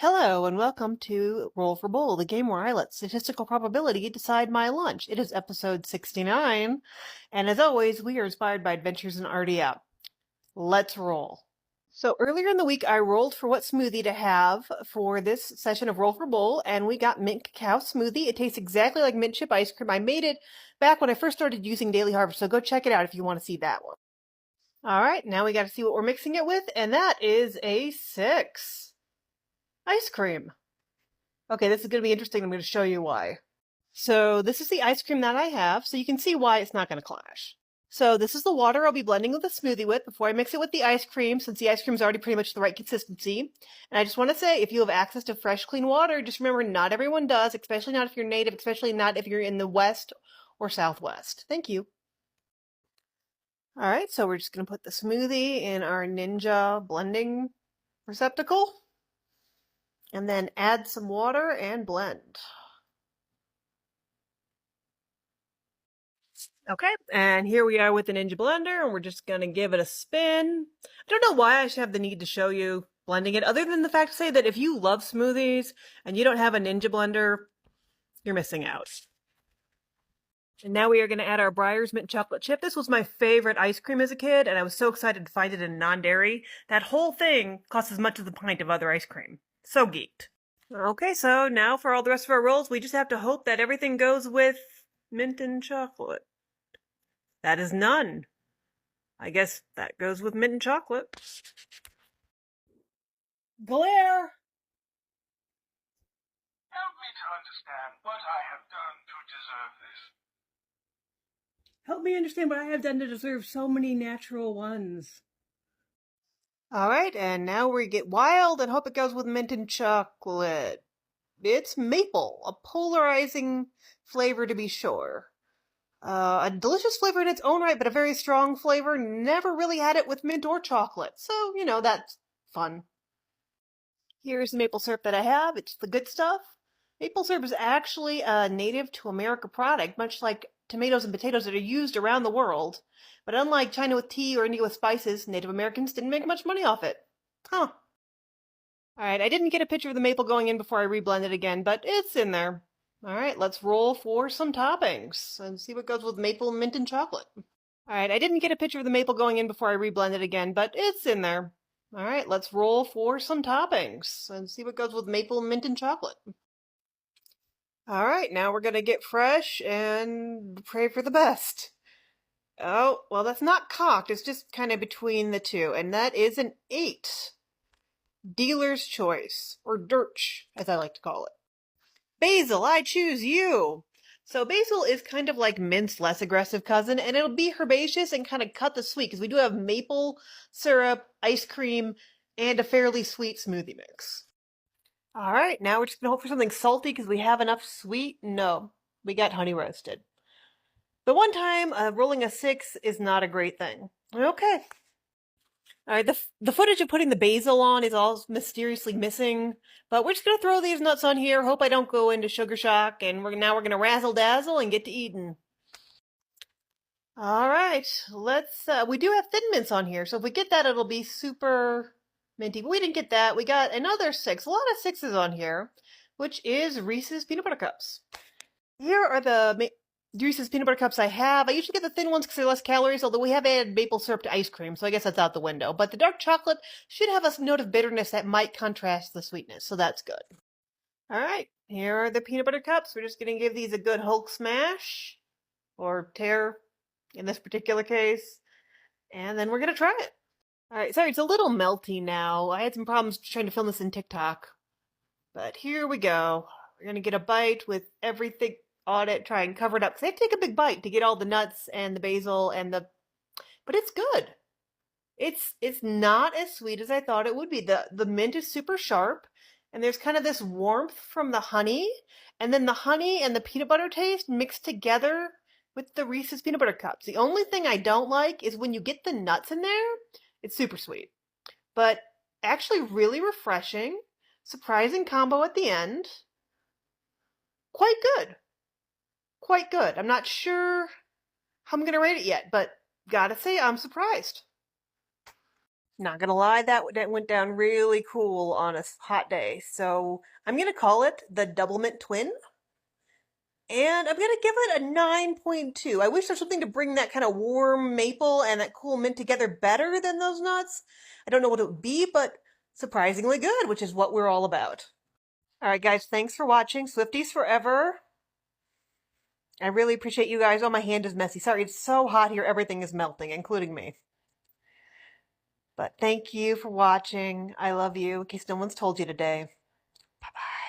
Hello and welcome to Roll for Bowl, the game where I let statistical probability decide my lunch. It is episode 69, and as always, we are inspired by adventures in RDF. Let's roll. So earlier in the week, I rolled for what smoothie to have for this session of Roll for Bowl, and we got mint cacao smoothie. It tastes exactly like mint chip ice cream. I made it back when I first started using Daily Harvest, so go check it out if you want to see that one. All right, now we got to see what we're mixing it with, and that is a 6. Ice cream. Okay, this is going to be interesting. I'm going to show you why. So this is the ice cream that I have, so you can see why it's not going to clash. So this is the water I'll be blending with the smoothie with before I mix it with the ice cream, since the ice cream is already pretty much the right consistency. And I just want to say, if you have access to fresh, clean water, just remember not everyone does, especially not if you're native, especially not if you're in the West or Southwest. Thank you. All right, so we're just going to put the smoothie in our Ninja blending receptacle, and then add some water and blend. Okay, and here we are with the Ninja Blender, and we're just gonna give it a spin. I don't know why I should have the need to show you blending it, other than the fact to say that if you love smoothies and you don't have a Ninja Blender, you're missing out. And now we are gonna add our Breyers mint chocolate chip. This was my favorite ice cream as a kid, and I was so excited to find it in non-dairy. That whole thing costs as much as a pint of other ice cream. So geeked. Okay, so now for all the rest of our rolls, we just have to hope that everything goes with mint and chocolate. That is none. I guess that goes with mint and chocolate. Glare! Help me to understand what I have done to deserve this. Help me understand what I have done to deserve so many natural ones. Alright, and now we get wild and hope it goes with mint and chocolate. It's maple, a polarizing flavor to be sure. A delicious flavor in its own right, but a very strong flavor. Never really had it with mint or chocolate, so, that's fun. Here's the maple syrup that I have. It's the good stuff. Maple syrup is actually a native to America product, much like tomatoes and potatoes that are used around the world. But unlike China with tea or India with spices, Native Americans didn't make much money off it. Huh. Alright, I didn't get a picture of the maple going in before I reblend it again, but it's in there. Alright, let's roll for some toppings and see what goes with maple, mint, and chocolate. Alright, I didn't get a picture of the maple going in before I reblend it again, but it's in there. Alright, let's roll for some toppings and see what goes with maple, mint, and chocolate. Alright, now we're gonna get fresh and pray for the best. Oh, well, that's not cocked, it's just kind of between the two, and that is an 8. Dealer's choice, or dirch, as I like to call it. Basil, I choose you! So basil is kind of like mint's less aggressive cousin, and it'll be herbaceous and kind of cut the sweet, because we do have maple syrup, ice cream, and a fairly sweet smoothie mix. Alright, now we're just gonna hope for something salty, because we have enough sweet. No, we got honey roasted. The one time rolling a 6 is not a great thing. Okay. Alright, the footage of putting the basil on is all mysteriously missing, but we're just gonna throw these nuts on here, hope I don't go into sugar shock, and now we're gonna razzle dazzle and get to eating. Alright, we do have Thin Mints on here, so if we get that it'll be super minty, but we didn't get that. We got another 6, a lot of 6s on here, which is Reese's Peanut Butter Cups. Here are the Reese's Peanut Butter Cups I have. I usually get the thin ones because they're less calories, although we have added maple syrup to ice cream, so I guess that's out the window. But the dark chocolate should have a note of bitterness that might contrast the sweetness, so that's good. Alright, here are the Peanut Butter Cups. We're just going to give these a good Hulk smash, or tear in this particular case, and then we're going to try it. Alright, sorry, it's a little melty now. I had some problems trying to film this in TikTok. But here we go. We're going to get a bite with everything on it, try and cover it up. Because I have to take a big bite to get all the nuts and the basil and the... But it's good. It's not as sweet as I thought it would be. The mint is super sharp, and there's kind of this warmth from the honey, and then the honey and the peanut butter taste mixed together with the Reese's Peanut Butter Cups. The only thing I don't like is when you get the nuts in there, it's super sweet. But actually really refreshing. Surprising combo at the end. Quite good. Quite good. I'm not sure how I'm going to rate it yet, but gotta say I'm surprised. Not gonna lie, that went down really cool on a hot day. So I'm gonna call it the Double Mint Twin. And I'm gonna give it a 9.2. I wish there's something to bring that kind of warm maple and that cool mint together better than those nuts. I don't know what it would be, but surprisingly good, which is what we're all about. All right, guys, thanks for watching. Swifties forever. I really appreciate you guys. Oh, my hand is messy. Sorry, it's so hot here. Everything is melting, including me. But thank you for watching. I love you, in case no one's told you today. Bye-bye.